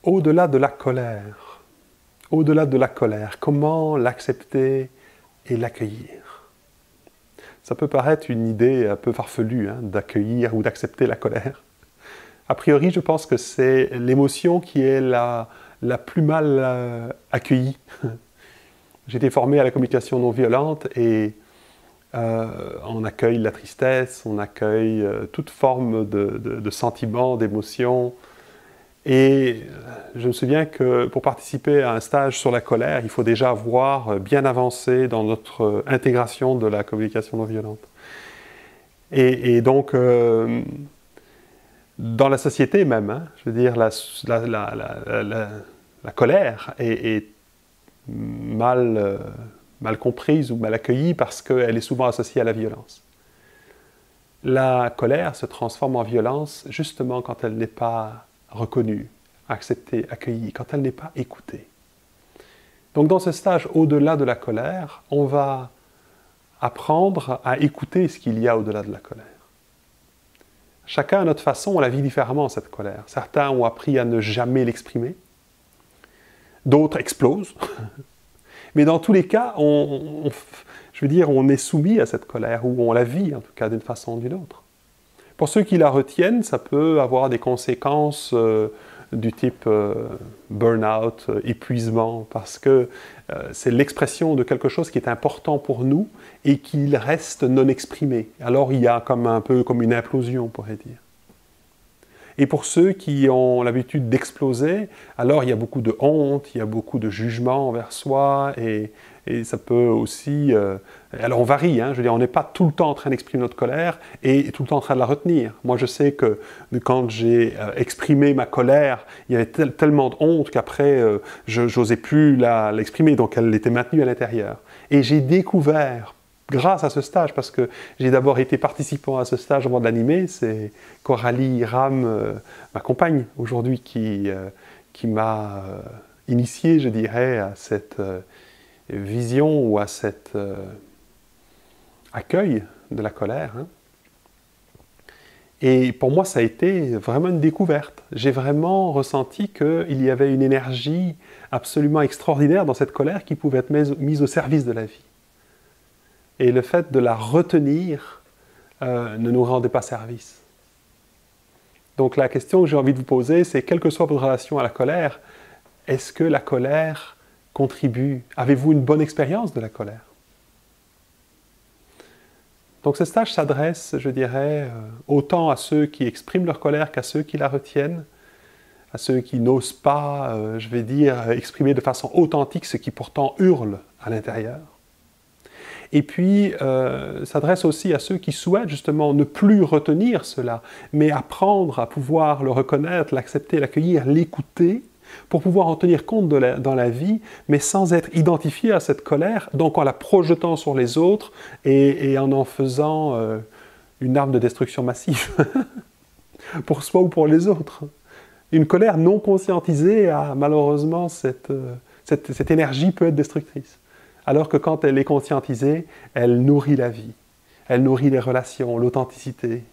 Au-delà de la colère, comment l'accepter et l'accueillir? Ça peut paraître une idée un peu farfelue, hein, d'accueillir ou d'accepter la colère. A priori, je pense que c'est l'émotion qui est la plus mal accueillie. J'ai été formé à la communication non violente et on accueille la tristesse, on accueille toute forme de sentiments, d'émotions. Et je me souviens que pour participer à un stage sur la colère, il faut déjà avoir bien avancé dans notre intégration de la communication non violente. Et donc, dans la société même, hein, je veux dire, la colère est mal comprise ou mal accueillie parce qu'elle est souvent associée à la violence. La colère se transforme en violence justement quand elle n'est pas reconnue, acceptée, accueillie, quand elle n'est pas écoutée. Donc dans ce stage au-delà de la colère, on va apprendre à écouter ce qu'il y a au-delà de la colère. Chacun à notre façon, on la vit différemment cette colère. Certains ont appris à ne jamais l'exprimer, d'autres explosent. Mais dans tous les cas, je veux dire, on est soumis à cette colère, ou on la vit en tout cas d'une façon ou d'une autre. Pour ceux qui la retiennent, ça peut avoir des conséquences du type burn-out, épuisement, parce que c'est l'expression de quelque chose qui est important pour nous et qui reste non exprimé. Alors il y a un peu comme une implosion, on pourrait dire. Et pour ceux qui ont l'habitude d'exploser, alors il y a beaucoup de honte, il y a beaucoup de jugement envers soi, et ça peut aussi... alors on varie, hein, je veux dire, on n'est pas tout le temps en train d'exprimer notre colère et tout le temps en train de la retenir. Moi je sais que quand j'ai exprimé ma colère, il y avait tellement de honte qu'après je n'osais plus l'exprimer, donc elle était maintenue à l'intérieur. Et j'ai découvert, grâce à ce stage, parce que j'ai d'abord été participant à ce stage avant de l'animer, c'est Coralie Ram, ma compagne aujourd'hui, qui m'a initié, je dirais, à cette vision ou à cet accueil de la colère. Hein. Et pour moi, ça a été vraiment une découverte. J'ai vraiment ressenti qu'il y avait une énergie absolument extraordinaire dans cette colère qui pouvait être mise au service de la vie. Et le fait de la retenir ne nous rendait pas service. Donc la question que j'ai envie de vous poser, c'est quelle que soit votre relation à la colère, est-ce que la colère contribue? Avez-vous une bonne expérience de la colère? Donc ce stage s'adresse, je dirais, autant à ceux qui expriment leur colère qu'à ceux qui la retiennent, à ceux qui n'osent pas, je vais dire, exprimer de façon authentique ce qui pourtant hurle à l'intérieur. Et puis, s'adresse aussi à ceux qui souhaitent justement ne plus retenir cela, mais apprendre à pouvoir le reconnaître, l'accepter, l'accueillir, l'écouter, pour pouvoir en tenir compte dans la vie, mais sans être identifié à cette colère, donc en la projetant sur les autres et en faisant une arme de destruction massive, pour soi ou pour les autres. Une colère non conscientisée a malheureusement cette énergie peut être destructrice. Alors que quand elle est conscientisée, elle nourrit la vie, elle nourrit les relations, l'authenticité.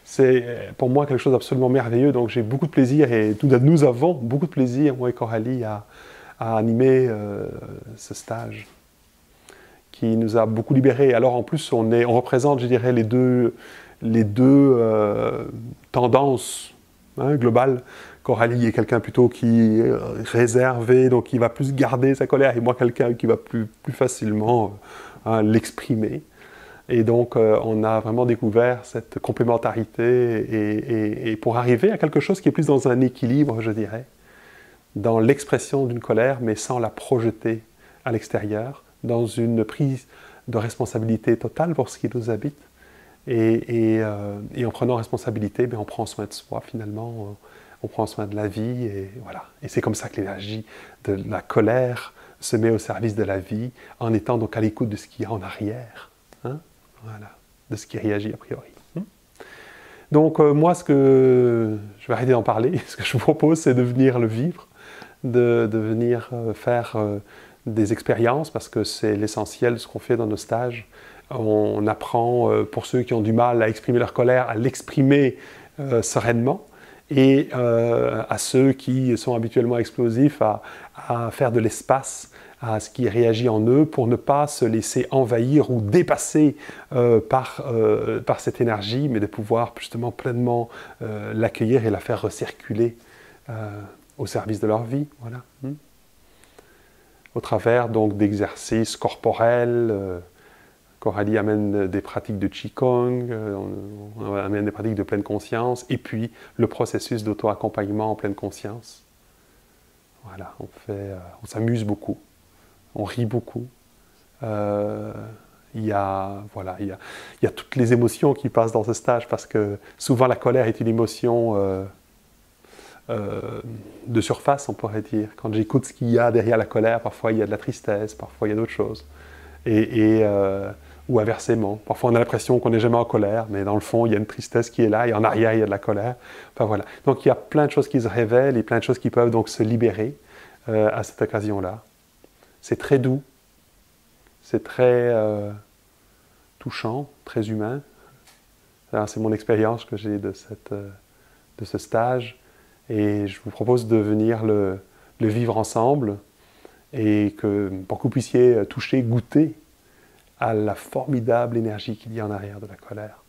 C'est pour moi quelque chose d'absolument merveilleux, donc j'ai beaucoup de plaisir, et nous avons beaucoup de plaisir, moi et Coralie, à animer ce stage, qui nous a beaucoup libérés. Alors en plus, on représente, je dirais, les deux tendances globales. Coralie est quelqu'un plutôt qui est réservé, donc qui va plus garder sa colère, et moi quelqu'un qui va plus facilement l'exprimer. Et donc on a vraiment découvert cette complémentarité, et pour arriver à quelque chose qui est plus dans un équilibre, je dirais, dans l'expression d'une colère, mais sans la projeter à l'extérieur, dans une prise de responsabilité totale pour ce qui nous habite, et en prenant responsabilité, on prend soin de soi finalement. On prend soin de la vie, et voilà. Et c'est comme ça que l'énergie de la colère se met au service de la vie, en étant donc à l'écoute de ce qu'il y a en arrière, hein? Voilà, de ce qui réagit a priori. Donc moi, je vais arrêter d'en parler, ce que je vous propose, c'est de venir le vivre, de venir faire des expériences, parce que c'est l'essentiel de ce qu'on fait dans nos stages. On apprend, pour ceux qui ont du mal à exprimer leur colère, à l'exprimer sereinement, et à ceux qui sont habituellement explosifs à faire de l'espace à ce qui réagit en eux pour ne pas se laisser envahir ou dépasser par cette énergie, mais de pouvoir justement pleinement l'accueillir et la faire recirculer au service de leur vie. Voilà. Au travers donc d'exercices corporels, Coralie amène des pratiques de Qigong, on amène des pratiques de pleine conscience, et puis le processus d'auto-accompagnement en pleine conscience. Voilà, on s'amuse beaucoup, on rit beaucoup. Il y a toutes les émotions qui passent dans ce stage, parce que souvent la colère est une émotion de surface, on pourrait dire. Quand j'écoute ce qu'il y a derrière la colère, parfois il y a de la tristesse, parfois il y a d'autres choses. Ou inversement. Parfois on a l'impression qu'on n'est jamais en colère, mais dans le fond il y a une tristesse qui est là, et en arrière il y a de la colère. Enfin voilà. Donc il y a plein de choses qui se révèlent, et plein de choses qui peuvent donc se libérer à cette occasion-là. C'est très doux, c'est très touchant, très humain. C'est mon expérience que j'ai de ce stage. Et je vous propose de venir le vivre ensemble, et pour que vous puissiez toucher, goûter à la formidable énergie qu'il y a en arrière de la colère.